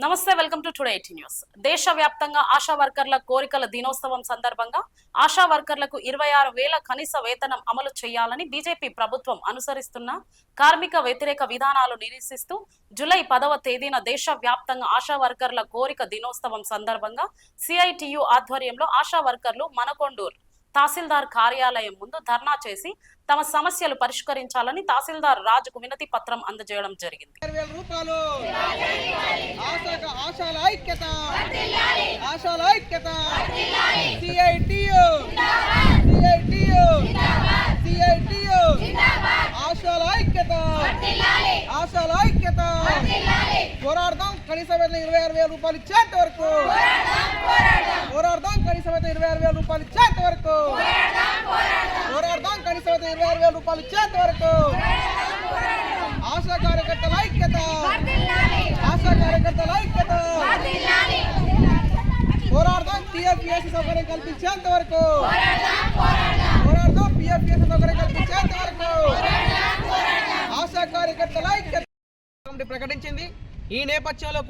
నమస్తే, welcome to today 18 news. దేశవ్యాప్తంగా ఆశా వర్కర్ల కోరికల దినోత్సవం సందర్భంగా ఆశా వర్కర్లకు 26,000 కనీస వేతనం అమలు చేయాలని బీజేపీ ప్రభుత్వం అనుసరిస్తున్న కార్మిక వ్యతిరేక విధానాలు నిరసిస్తూ జూలై 10వ తేదీన దేశవ్యాప్తంగా ఆశా వర్కర్ల కోరిక దినోత్సవం సందర్భంగా సిఐటియు ఆధ్వర్యంలో ఆశా వర్కర్లు మనకొండూరు తహసీల్దార్ కార్యాలయం ముందు ధర్నా చేసి తమ సమస్యలు పరిష్కరించాలని తహసీల్దార్ రాజుకు వినతి పత్రం అందజేయడం జరిగింది. పోరాడదాం కనీస వేతనం 26,000 రూపాయలు ఇచ్చేంత వరకు. పోరాడదాం కనీస వేతనం 26,000 రూపాయలు ఇచ్చేంత వరకు. పోరాడదాం కనీస వేతనం 26,000 రూపాయలు ఇచ్చేంత వరకు. ఆశా కార్యకర్తల ఐక్యత, ఆశా కార్యకర్తల ఐక్యత. పోరాడదాం పిఎఫ్పిఎస్ సౌకర్యం కల్పించేంత వరకు. పోరాడదాం పిఎఫ్పిఎస్ సౌకర్యం కల్పించేంత వరకు. ఆశా కార్యకర్తల ఐక్యత ప్రకటించింది. ఈ నేపథ్యంలో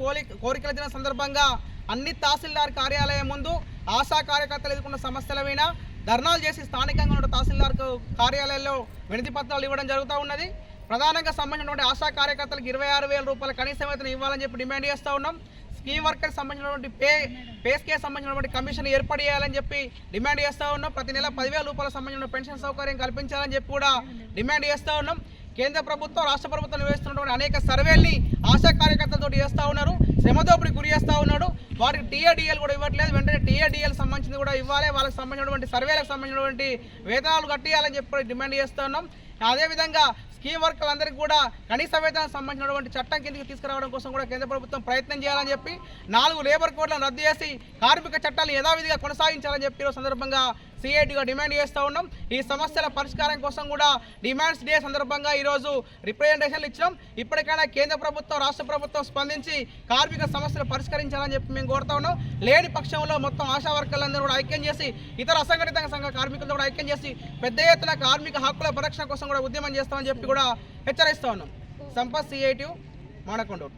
కోరికల దినం సందర్భంగా అన్ని తహసీల్దార్ కార్యాలయం ముందు ఆశా కార్యకర్తలు ఎదుర్కొన్న సమస్యల మీద ధర్నాలు చేసి స్థానికంగా ఉన్న తహసీల్దార్ కార్యాలయంలో వినతి పత్రాలు ఇవ్వడం జరుగుతూ ఉన్నది. ప్రధానంగా సంబంధించినటువంటి ఆశా కార్యకర్తలకు 26,000 రూపాయల కనీస వేతనం ఇవ్వాలని చెప్పి డిమాండ్ చేస్తూ ఉన్నాం. స్కీమ్ వర్కర్కి సంబంధించినటువంటి పే స్కేల్ సంబంధించినటువంటి కమిషన్ ఏర్పాటు చేయాలని చెప్పి డిమాండ్ చేస్తూ ఉన్నాం. ప్రతి నెల 10,000 రూపాయల సంబంధించిన పెన్షన్ సౌకర్యం కల్పించాలని చెప్పి కూడా డిమాండ్ చేస్తూ ఉన్నాం. కేంద్ర ప్రభుత్వం రాష్ట్ర ప్రభుత్వం నిర్వహిస్తున్నటువంటి అనేక సర్వేల్ని ఆశా కార్యకర్తలతో చేస్తూ ఉన్నారు. శ్రమదోపిడికి గురి చేస్తూ ఉన్నాడు. వారికి టీఏడిఎల్ కూడా ఇవ్వట్లేదు. వెంటనే టీఏడిఎల్ సంబంధించింది కూడా ఇవ్వాలి. వాళ్ళకి సంబంధించినటువంటి సర్వేలకు సంబంధించినటువంటి వేతనాలు కట్టియాలని చెప్పి డిమాండ్ చేస్తూ ఉన్నాం. అదేవిధంగా స్కీమ్ వర్కర్లందరికీ కూడా కనీస వేతనం సంబంధించినటువంటి చట్టం కిందకి తీసుకురావడం కోసం కూడా కేంద్ర ప్రభుత్వం ప్రయత్నం చేయాలని చెప్పి 4 లేబర్ కోడ్లను రద్దు చేసి కార్మిక చట్టాలు యథావిధిగా కొనసాగించాలని చెప్పి ఈ సందర్భంగా సిఐటిగా డిమాండ్ చేస్తూ ఉన్నాం. ఈ సమస్యల పరిష్కారం కోసం కూడా డిమాండ్స్ డే సందర్భంగా ఈరోజు రిప్రజెంటేషన్లు ఇచ్చినాం. ఇప్పటికైనా కేంద్ర ప్రభుత్వం రాష్ట్ర ప్రభుత్వం స్పందించి కార్మిక సమస్యలు పరిష్కరించాలని చెప్పి మేము కోరుతా ఉన్నాం. లేని పక్షంలో మొత్తం ఆశా వర్కర్లందరూ కూడా ఐక్యం చేసి ఇతర అసంఘటిత సంఘ కార్మికులతో కూడా ఐక్యం చేసి పెద్ద ఎత్తున కార్మిక హక్కుల పరిరక్షణ కోసం కూడా ఉద్యమం చేస్తామని చెప్పి కూడా హెచ్చరిస్తూ ఉన్నాం. సంపత్ సిఐటియు మనకొండూరు.